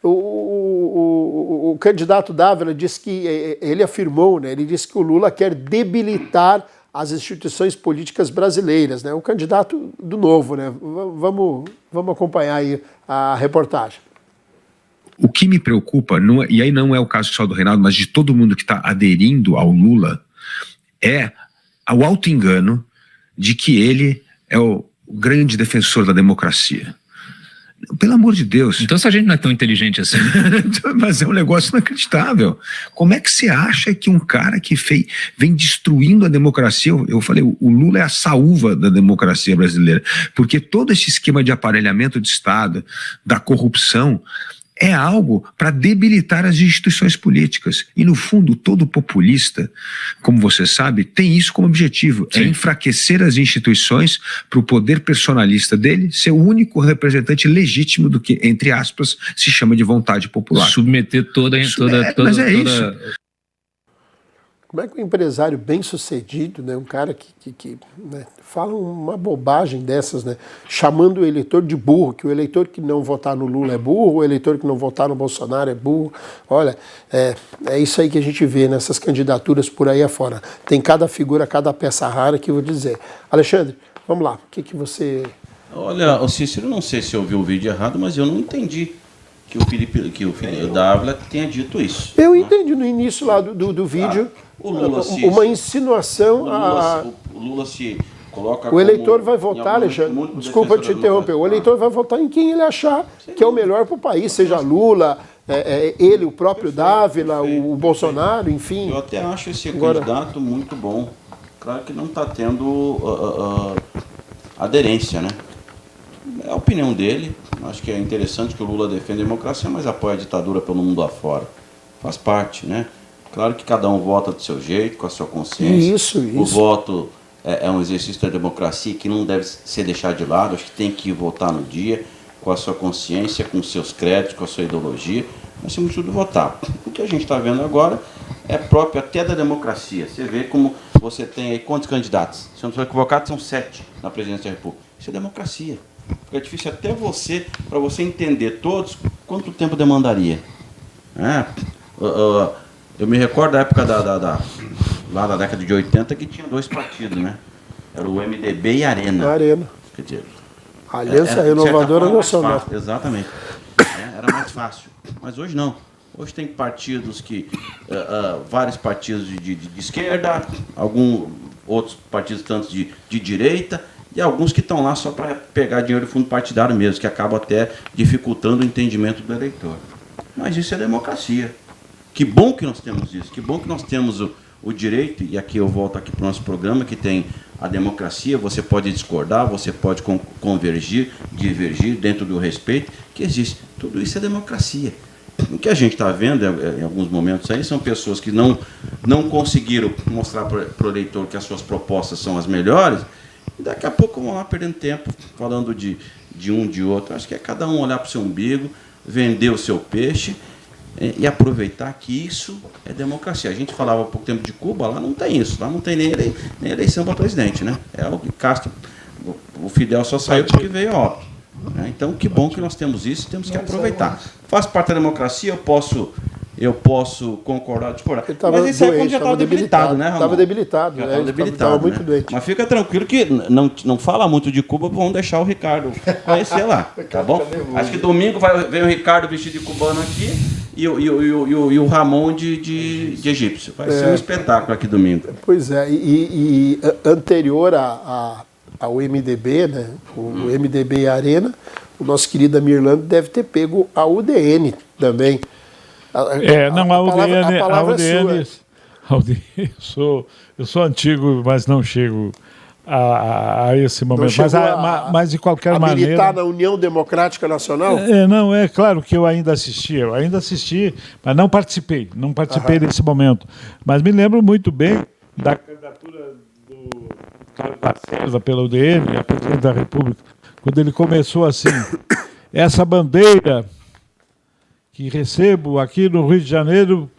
O candidato Dávila disse que, ele afirmou, né, ele disse que o Lula quer debilitar as instituições políticas brasileiras, né? O candidato do Novo, né? Vamos acompanhar aí a reportagem. O que me preocupa, e aí não é o caso só do Reinaldo, mas de todo mundo que está aderindo ao Lula, é o auto-engano de que ele é o grande defensor da democracia. Pelo amor de Deus. Então essa gente não é tão inteligente assim. Mas é um negócio inacreditável. Como é que você acha que um cara que vem destruindo a democracia... Eu falei, o Lula é a saúva da democracia brasileira. Porque todo esse esquema de aparelhamento de Estado, da corrupção, é algo para debilitar as instituições políticas. E, no fundo, todo populista, como você sabe, tem isso como objetivo. Sim. É enfraquecer as instituições para o poder personalista dele ser o único representante legítimo do que, entre aspas, se chama de vontade popular. Submeter toda mas é isso. Como é que um empresário bem-sucedido, né, um cara que né, fala uma bobagem dessas, né, chamando o eleitor de burro, que o eleitor que não votar no Lula é burro, o eleitor que não votar no Bolsonaro é burro. Olha, é isso aí que a gente vê nessas candidaturas por aí afora. Tem cada figura, cada peça rara que eu vou dizer. Alexandre, vamos lá, o que você... Olha, o Cícero, não sei se eu ouvi o vídeo errado, mas eu não entendi que o Felipe Dávila tenha dito isso. Eu entendi no início lá do vídeo... O Lula uma insinuação. O Lula se coloca. O eleitor vai votar, Alexandre. Desculpa te interromper. O eleitor vai votar em quem ele achar que é o melhor para o país, seja Lula, ele, o próprio Dávila, o Bolsonaro, enfim. Eu até acho esse candidato muito bom. Claro que não está tendo aderência, né? É a opinião dele. Acho que é interessante que o Lula defenda a democracia, mas apoia a ditadura pelo mundo afora. Faz parte, né? Claro que cada um vota do seu jeito, com a sua consciência. Isso. O voto é um exercício da democracia que não deve ser deixado de lado. Acho que tem que votar no dia, com a sua consciência, com os seus créditos, com a sua ideologia. Nós temos tudo votar. O que a gente está vendo agora é próprio até da democracia. Você vê como você tem aí quantos candidatos? Se eu não estou equivocado, são 7 na presidência da República. Isso é democracia. Fica difícil até para você entender todos, quanto tempo demandaria. Eu me recordo da época lá da década de 80 que tinha 2 partidos, né? Era o MDB e a Arena. Quer dizer, Aliança Renovadora Nacional. Exatamente. Era mais fácil. Mas hoje não. Hoje tem partidos vários partidos de esquerda, alguns outros partidos tanto de direita, e alguns que estão lá só para pegar dinheiro do fundo partidário mesmo, que acaba até dificultando o entendimento do eleitor. Mas isso é democracia. Que bom que nós temos isso, que bom que nós temos o direito, e aqui eu volto aqui para o nosso programa, que tem a democracia, você pode discordar, você pode convergir, divergir dentro do respeito que existe. Tudo isso é democracia. O que a gente está vendo em alguns momentos aí são pessoas que não conseguiram mostrar para o eleitor que as suas propostas são as melhores, e daqui a pouco vão lá perdendo tempo falando de um, de outro. Acho que é cada um olhar para o seu umbigo, vender o seu peixe, e aproveitar que isso é democracia. A gente falava há pouco tempo de Cuba, lá não tem isso, lá não tem nem eleição para presidente, né? O Castro, o Fidel só saiu porque veio óbvio. Né? Então, que bom que nós temos isso, temos que aproveitar. Faz parte da democracia, eu posso concordar ou discordar. Mas esse aí já estava debilitado, né, Ramon? Estava debilitado, estava muito doente. Mas fica tranquilo que não fala muito de Cuba, vamos deixar o Ricardo conhecer lá, tá bom? Acho que domingo vem o Ricardo vestido de cubano aqui e o Ramon de egípcio. Vai ser um espetáculo aqui domingo. Pois é, e anterior ao MDB, né, o MDB e a Arena, o nosso querido Amirlando deve ter pego a UDN também. A UDN, eu sou antigo, mas não chego a esse momento. Mas de qualquer maneira... militar na União Democrática Nacional? É claro que eu ainda assisti, mas não participei desse momento. Mas me lembro muito bem da candidatura do Carlos Lacerda pela UDN, a presidente da República, quando ele começou assim, essa bandeira que recebo aqui no Rio de Janeiro,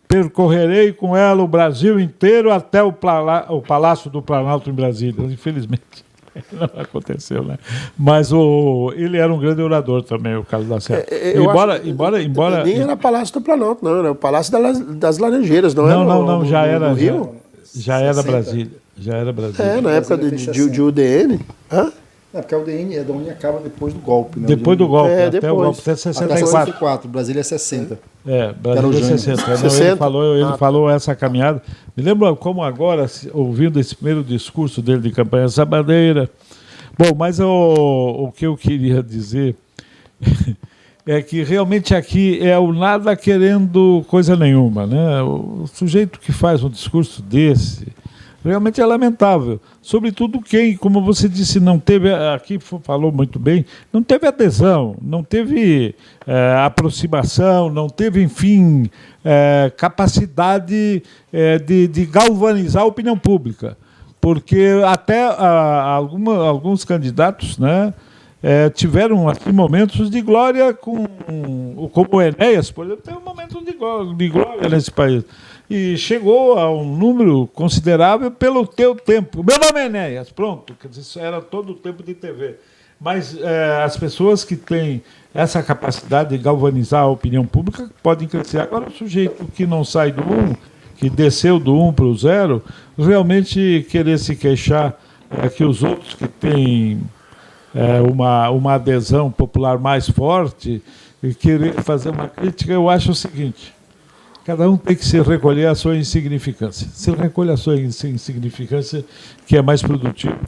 percorrerei com ela o Brasil inteiro até o Palácio do Planalto em Brasília, infelizmente. Não aconteceu, né? Mas ele era um grande orador também, o Carlos Lacerda. Embora nem era Palácio do Planalto, não, era o Palácio das Laranjeiras, não era? Não, já era. No Rio? Já era Brasília. Já era Brasília. Na época de UDN. Hã? Não, porque a UDN acaba depois do golpe, né? Depois do golpe, até depois. o golpe, até 64. Brasília é 60. Brasília é 60. Não, 60? Ele falou essa caminhada. Me lembro como agora, ouvindo esse primeiro discurso dele de campanha, essa bandeira. Bom, mas o que eu queria dizer é que realmente aqui é o nada querendo coisa nenhuma, né? O sujeito que faz um discurso desse realmente é lamentável. Sobretudo quem, como você disse, não teve, aqui falou muito bem, não teve adesão, não teve aproximação, não teve, enfim, capacidade de galvanizar a opinião pública. Porque até alguns candidatos, né, tiveram assim, momentos de glória, como o Enéas, por exemplo, teve um momento de glória nesse país. E chegou a um número considerável pelo teu tempo. Meu nome é Enéas, pronto. Quer dizer, isso era todo o tempo de TV. Mas as pessoas que têm essa capacidade de galvanizar a opinião pública podem crescer. Agora, o sujeito que não sai do 1, que desceu do 1 para o 0, realmente querer se queixar que os outros que têm uma adesão popular mais forte e querer fazer uma crítica, eu acho o seguinte: cada um tem que se recolher a sua insignificância. Se recolhe a sua insignificância, que é mais produtivo.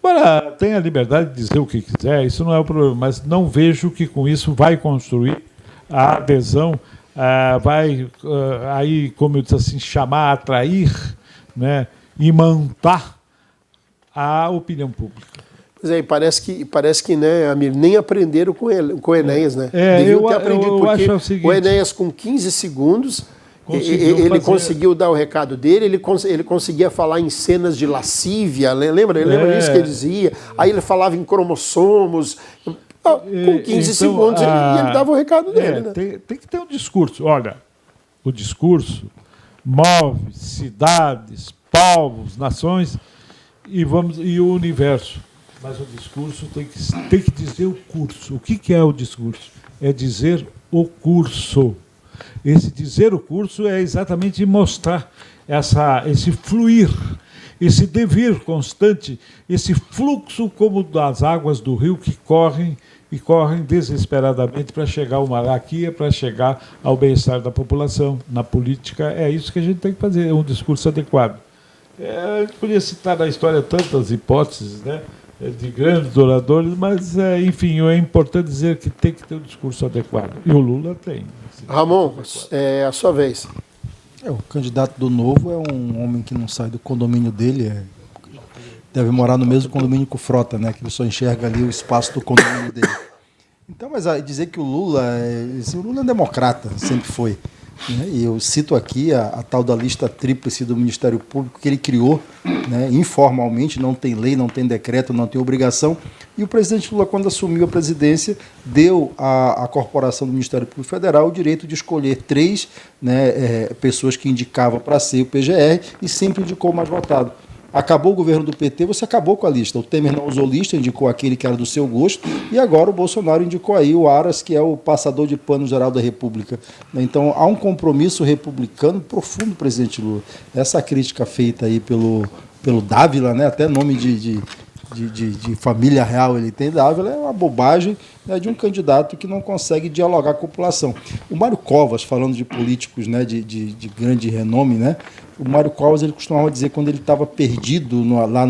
Agora, tem a liberdade de dizer o que quiser, isso não é o problema, mas não vejo que com isso vai construir a adesão, vai, aí, como eu disse assim, chamar, atrair, né, imantar a opinião pública. Pois é, parece que né, Amir, nem aprenderam com o Enéas, né? Deviam ter aprendido, porque acho o seguinte, o Enéas, com 15 segundos, ele conseguiu dar o recado dele, ele conseguia falar em cenas de lascívia, lembra disso que ele dizia? Aí ele falava em cromossomos, com 15 segundos ele dava o recado dele. Né? Tem que ter um discurso. Olha, o discurso move cidades, povos, nações e o universo. Mas o discurso tem que dizer o curso. O que é o discurso? É dizer o curso. Esse dizer o curso é exatamente mostrar esse fluir, esse devir constante, esse fluxo como das águas do rio que correm e correm desesperadamente para chegar ao Malaquia, para chegar ao bem-estar da população. Na política é isso que a gente tem que fazer, é um discurso adequado. A gente podia citar na história tantas hipóteses, né, de grandes oradores, mas, enfim, é importante dizer que tem que ter um discurso adequado. E o Lula tem. Ramon, é a sua vez. O candidato do Novo é um homem que não sai do condomínio dele, deve morar no mesmo condomínio que o Frota, né, que ele só enxerga ali o espaço do condomínio dele. Então, mas dizer que o Lula é democrata, sempre foi. Né? E eu cito aqui a tal da lista tríplice do Ministério Público que ele criou, né, informalmente, não tem lei, não tem decreto, não tem obrigação. E o presidente Lula, quando assumiu a presidência, deu à corporação do Ministério Público Federal o direito de escolher 3, né, pessoas que indicava para ser o PGR e sempre indicou o mais votado. Acabou o governo do PT, você acabou com a lista. O Temer não usou lista, indicou aquele que era do seu gosto, e agora o Bolsonaro indicou aí o Aras, que é o passador de pano geral da República. Então, há um compromisso republicano profundo, presidente Lula. Essa crítica feita aí pelo Dávila, né, até nome de família real ele tem, Dávila, é uma bobagem, né, de um candidato que não consegue dialogar com a população. O Mário Covas, falando de políticos, né, de grande renome, né, o Mário Covas ele costumava dizer, quando ele estava perdido lá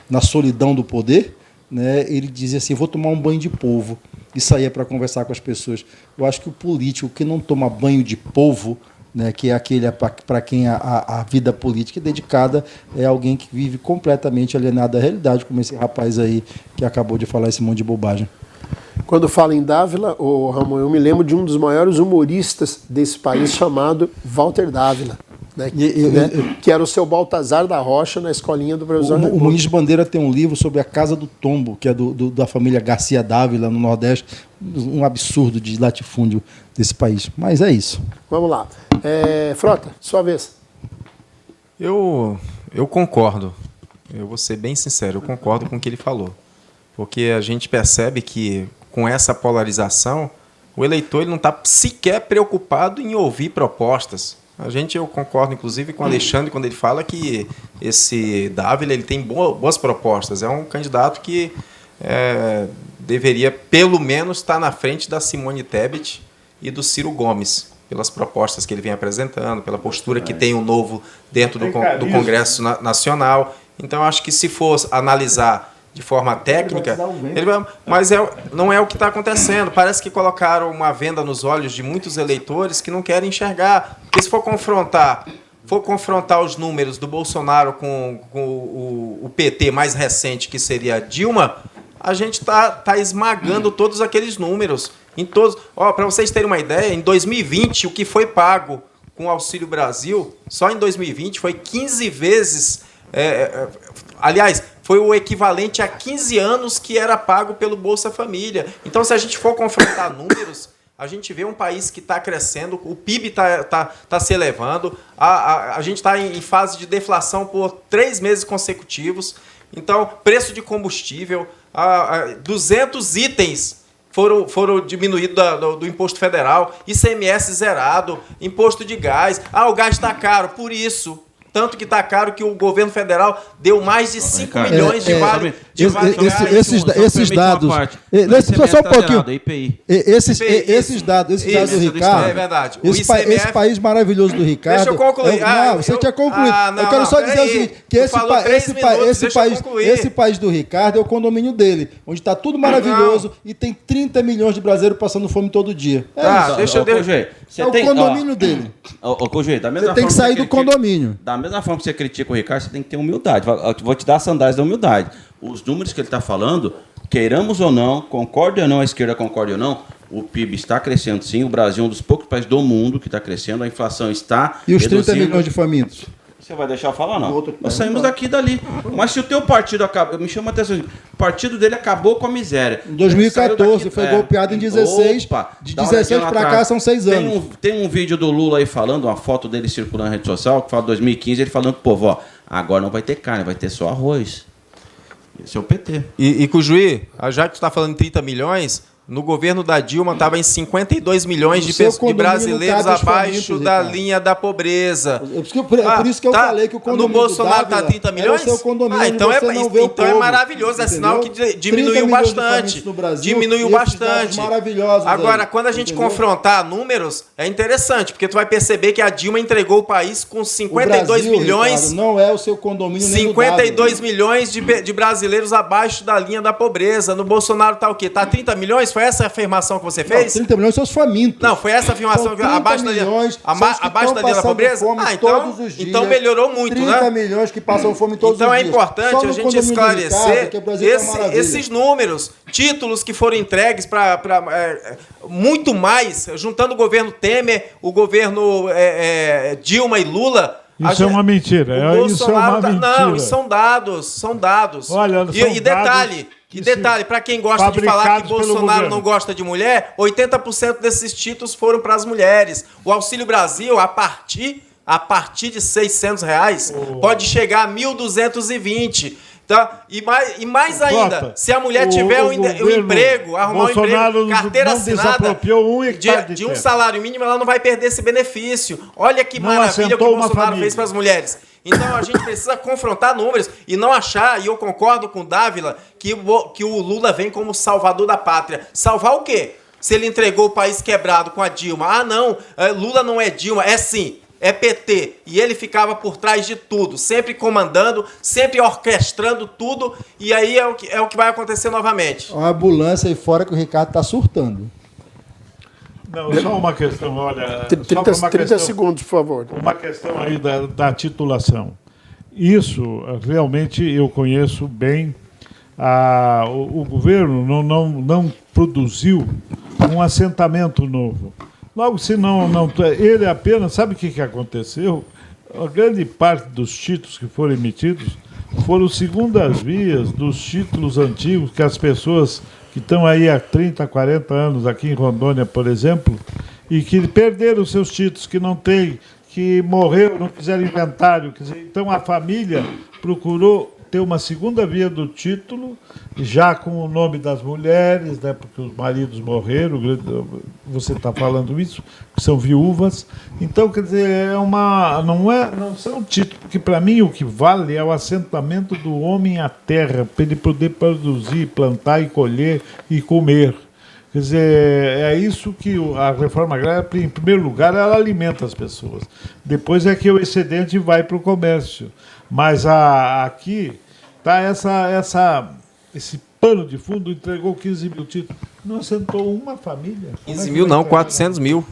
na solidão do poder, né, ele dizia assim: vou tomar um banho de polvo, e saía para conversar com as pessoas. Eu acho que o político que não toma banho de polvo, né, que é aquele para quem a vida política é dedicada, é alguém que vive completamente alienado da realidade, como esse rapaz aí que acabou de falar esse monte de bobagem. Quando falo em Dávila, Ramon, eu me lembro de um dos maiores humoristas desse país, chamado Walter Dávila, né, que era o seu Baltazar da Rocha na escolinha do professor. O Muniz Bandeira tem um livro sobre a Casa do Tombo, que é da família Garcia Dávila, no Nordeste. Um absurdo de latifúndio desse país. Mas é isso. Vamos lá. Frota, sua vez. Eu concordo Eu vou ser bem sincero, eu concordo com o que ele falou. Porque a gente percebe que, com essa polarização, o eleitor ele não está sequer preocupado em ouvir propostas. Eu concordo, inclusive, com o Alexandre quando ele fala que esse Dávila ele tem boas propostas. É um candidato que deveria, pelo menos, estar na frente da Simone Tebet e do Ciro Gomes, pelas propostas que ele vem apresentando, pela postura que tem o Novo dentro do Congresso Nacional. Então, acho que se for analisar de forma técnica, mas não é o que está acontecendo. Parece que colocaram uma venda nos olhos de muitos eleitores que não querem enxergar. Porque se for confrontar os números do Bolsonaro com o PT mais recente, que seria a Dilma, a gente está esmagando todos aqueles números. Para vocês terem uma ideia, em 2020, o que foi pago com o Auxílio Brasil, só em 2020, foi 15 vezes... aliás, foi o equivalente a 15 anos que era pago pelo Bolsa Família. Então, se a gente for confrontar números, a gente vê um país que está crescendo, o PIB está se elevando, a gente está em fase de deflação por 3 meses consecutivos. Então, preço de combustível, 200 itens foram diminuídos do imposto federal, ICMS zerado, imposto de gás. O gás está caro, por isso... Tanto que está caro que o governo federal deu mais de 5 milhões de vale. Esses dados. Só um pouquinho. Esses dados do Ricardo. É verdade. Esse país maravilhoso do Ricardo. Deixa eu concluir. Você tinha concluído. Eu quero só dizer o seguinte: que esse país do Ricardo é o condomínio dele, onde está tudo maravilhoso e tem 30 milhões de brasileiros passando fome todo dia. É o condomínio dele. Você tem que sair do condomínio. Da mesma forma que você critica o Ricardo, você tem que ter humildade. Eu vou te dar as sandálias da humildade. Os números que ele está falando, queiramos ou não, concorde ou não, a esquerda concorde ou não, o PIB está crescendo sim, o Brasil é um dos poucos países do mundo que está crescendo, a inflação está E os 30 milhões de famintos? Você vai deixar eu falar, não? Nós saímos daqui e dali. Mas se o teu partido acabou... Me chama a atenção. O partido dele acabou com a miséria. Em 2014, foi golpeado em 16. De 16 para cá são 6 anos. Tem um vídeo do Lula aí falando, uma foto dele circulando na rede social, que fala 2015, ele falando pro povo, agora não vai ter carne, vai ter só arroz. Esse é o PT. E Cujuí, já que tu está falando em 30 milhões... No governo da Dilma estava em 52 milhões de brasileiros abaixo da linha da pobreza. Por isso que eu falei que o condomínio no Bolsonaro está 30 milhões? Então é maravilhoso, é sinal que diminuiu bastante. Diminuiu bastante. Agora, quando a gente confrontar números, é interessante, porque tu vai perceber que a Dilma entregou o país com 52 milhões... Ricardo, não é o seu condomínio 52 milhões de brasileiros abaixo da linha da pobreza. No Bolsonaro está o quê? Está 30 milhões? Foi essa a afirmação que você fez? Não, 30 milhões são os famintos. Não, foi essa a afirmação que abaixo da linha da pobreza? Então melhorou muito, 30 milhões que passam fome todos os dias. Então é importante a gente esclarecer esses números, títulos que foram entregues para muito mais, juntando o governo Temer, o governo Dilma e Lula. Isso é uma mentira. Não, são dados. Olha, e detalhe, para quem gosta de falar que Bolsonaro não gosta de mulher, 80% desses títulos foram para as mulheres. O Auxílio Brasil, a partir de R$ 600, pode chegar a 1.220. Tá? E mais ainda, se a mulher tiver um emprego, arrumar um emprego, carteira assinada de um salário mínimo, ela não vai perder esse benefício. Olha que maravilha que o Bolsonaro fez para as mulheres. Então a gente precisa confrontar números e não achar, e eu concordo com o Dávila, que o Lula vem como salvador da pátria. Salvar o quê? Se ele entregou o país quebrado com a Dilma. Não, Lula não é Dilma, é sim. É PT, e ele ficava por trás de tudo, sempre comandando, sempre orquestrando tudo, e aí é o que vai acontecer novamente. Uma ambulância aí fora que o Ricardo está surtando. Não, só uma questão, olha... 30 segundos, por favor. Uma questão aí da titulação. Isso, realmente, eu conheço bem. O governo não produziu um assentamento novo. Logo, se não ele apenas... Sabe o que aconteceu? A grande parte dos títulos que foram emitidos foram segundas vias dos títulos antigos que as pessoas que estão aí há 30, 40 anos aqui em Rondônia, por exemplo, e que perderam seus títulos, que não tem, que morreram, não fizeram inventário. Quer dizer, então a família procurou ter uma segunda via do título, já com o nome das mulheres, né, porque os maridos morreram, você está falando isso, que são viúvas. Então, quer dizer, não são títulos, porque para mim o que vale é o assentamento do homem à terra, para ele poder produzir, plantar e colher e comer. Quer dizer, é isso que a reforma agrária, em primeiro lugar, ela alimenta as pessoas. Depois é que o excedente vai para o comércio. Mas aqui está esse pano de fundo, entregou 15 mil títulos. Não assentou uma família. 15 mil não, 400 mil.